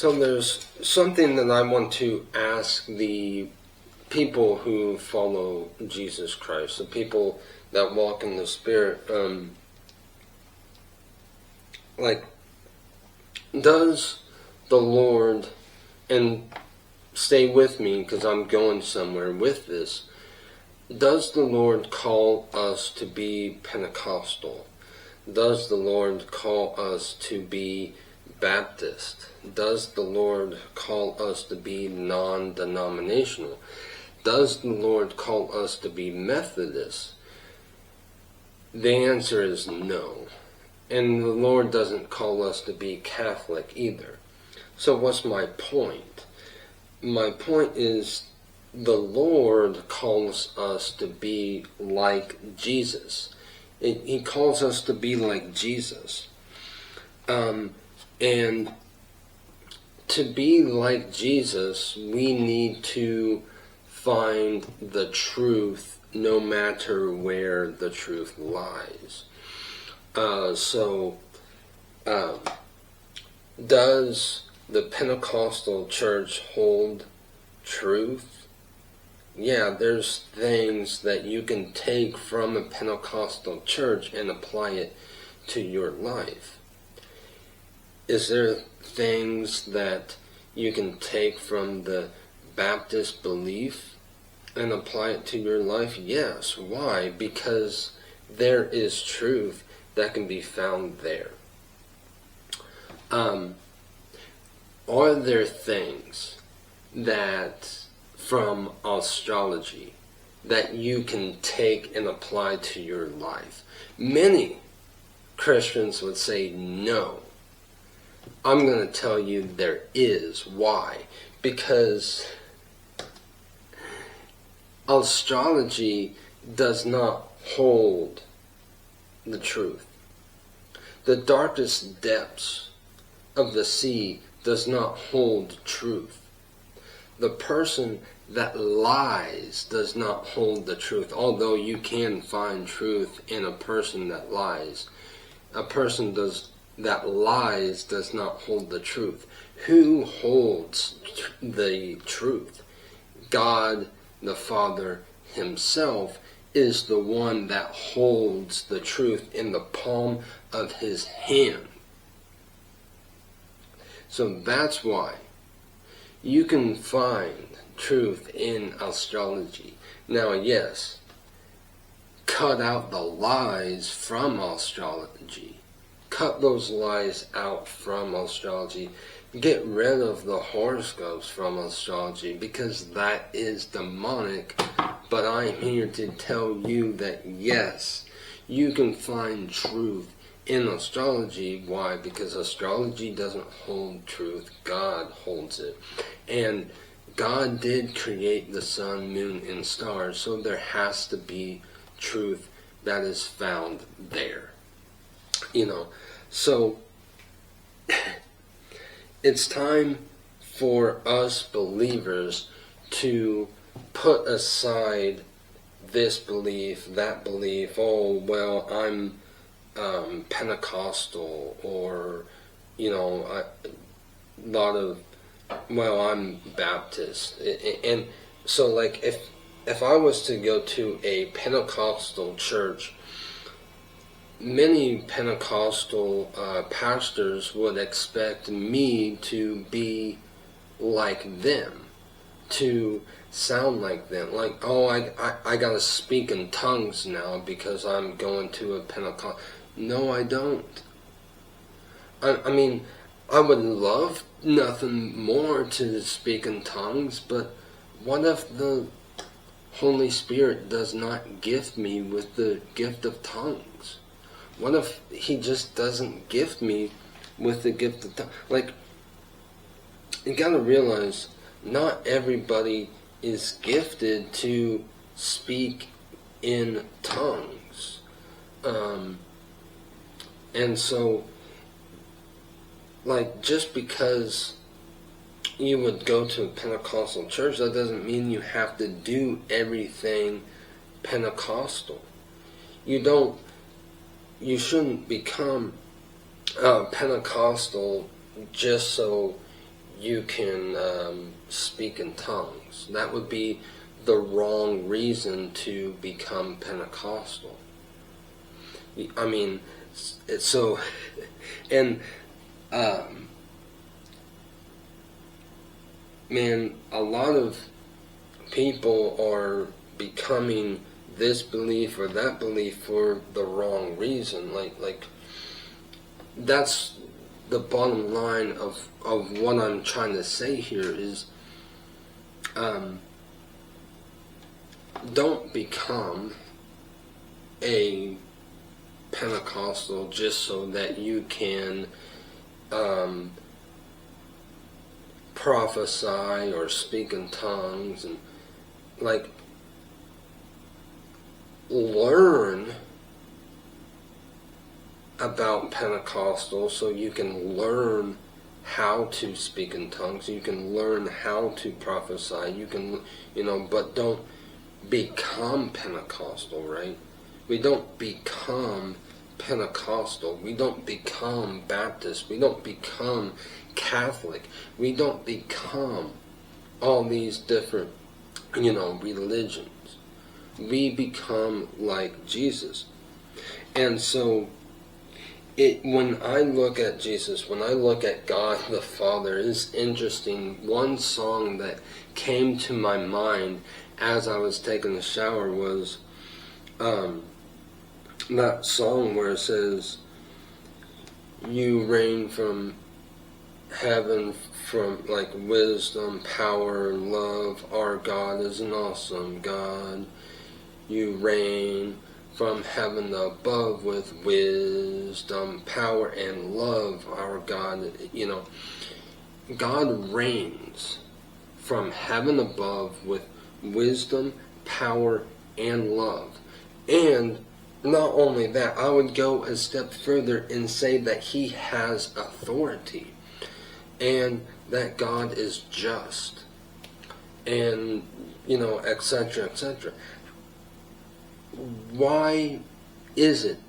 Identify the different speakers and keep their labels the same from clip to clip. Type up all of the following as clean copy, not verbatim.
Speaker 1: So there's something that I want to ask the people who follow Jesus Christ, the people that walk in the Spirit. Does the Lord, and stay with me because I'm going somewhere with this, does the Lord call us to be Pentecostal? Does the Lord call us to be Baptist? Does the Lord call us to be non-denominational? Does the Lord call us to be Methodist? The answer is no. And the Lord doesn't call us to be Catholic either. So what's my point? My point is the Lord calls us to be like Jesus. He calls us to be like Jesus. And to be like Jesus, we need to find the truth no matter where the truth lies. Does the Pentecostal church hold truth? Yeah, there's things that you can take from a Pentecostal church and apply it to your life. Is there things that you can take from the Baptist belief and apply it to your life? Yes. Why? Because there is truth that can be found there. Are there things that from astrology that you can take and apply to your life? Many Christians would say no. I'm going to tell you there is. Why? Because astrology does not hold the truth. The darkest depths of the sea does not hold truth. The person that lies does not hold the truth, although you can find truth in a person that lies. A person that lies does not hold the truth. Who holds the truth? God the Father Himself is the one that holds the truth in the palm of His hand. So that's why you can find truth in astrology. Now, yes, cut out the lies from astrology. Cut those lies out from astrology. Get rid of the horoscopes from astrology because that is demonic. But I'm here to tell you that yes, you can find truth in astrology. Why? Because astrology doesn't hold truth. God holds it. And God did create the sun, moon, and stars, so there has to be truth that is found there. So it's time for us believers to put aside this belief, that belief. Oh, well, I'm Pentecostal, or I'm Baptist. And so, if I was to go to a Pentecostal church, many Pentecostal pastors would expect me to be like them, to sound like them. Like, oh, I gotta speak in tongues now because I'm going to a Pentecost. No, I don't. I mean, I would love nothing more to speak in tongues, but what if the Holy Spirit does not gift me with the gift of tongues? What if He just doesn't gift me with the gift of tongues? Like, you gotta realize, not everybody is gifted to speak in tongues. And so, just because you would go to a Pentecostal church, that doesn't mean you have to do everything Pentecostal. You shouldn't become Pentecostal just so you can speak in tongues. That would be the wrong reason to become Pentecostal. I mean, so, and man, a lot of people are becoming this belief or that belief for the wrong reason. Like that's the bottom line of what I'm trying to say here is, don't become a Pentecostal just so that you can prophesy or speak in tongues, and like learn about Pentecostal so you can learn how to speak in tongues, you can learn how to prophesy, you can, but don't become Pentecostal, right? We don't become Pentecostal, we don't become Baptist, we don't become Catholic, we don't become all these different, religions. We become like Jesus. And so when I look at Jesus, when I look at God the Father, it's interesting. One song that came to my mind as I was taking a shower was that song where it says, you reign from heaven, from like wisdom, power, and love. Our God is an awesome God. You reign from heaven above with wisdom, power, and love. Our God, God reigns from heaven above with wisdom, power, and love. And not only that, I would go a step further and say that He has authority, and that God is just, and, etc., etc. Why is it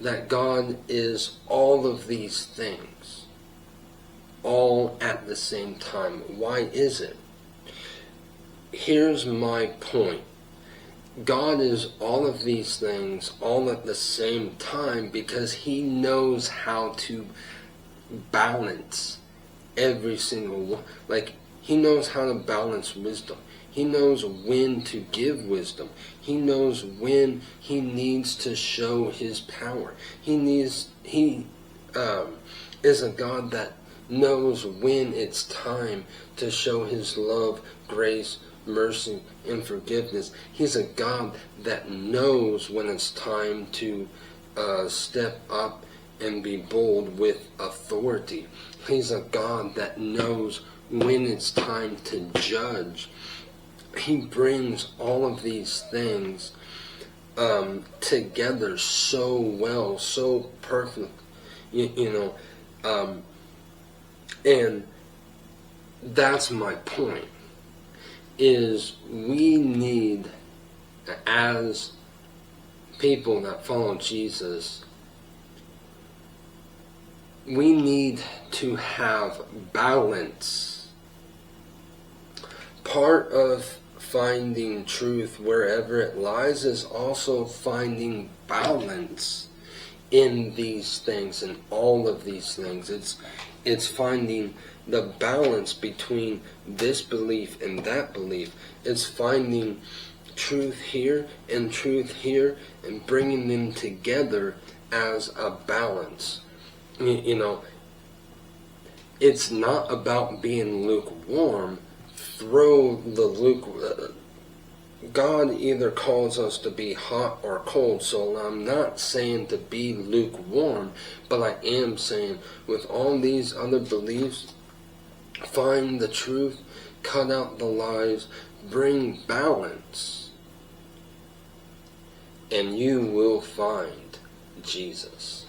Speaker 1: that God is all of these things, all at the same time? Why is it? Here's my point. God is all of these things all at the same time because He knows how to balance every single one. Like, He knows how to balance wisdom. He knows when to give wisdom. He knows when He needs to show His power. He is a God that knows when it's time to show His love, grace, mercy, and forgiveness. He's a God that knows when it's time to step up and be bold with authority. He's a God that knows when it's time to judge. He brings all of these things together so well, so perfect, and that's my point, is we need, as people that follow Jesus, we need to have balance. Part of finding truth wherever it lies is also finding balance in these things, and all of these things. It's finding the balance between this belief and that belief. It's finding truth here and bringing them together as a balance. It's not about being lukewarm. God either calls us to be hot or cold, so I'm not saying to be lukewarm, but I am saying with all these other beliefs, find the truth, cut out the lies, bring balance, and you will find Jesus.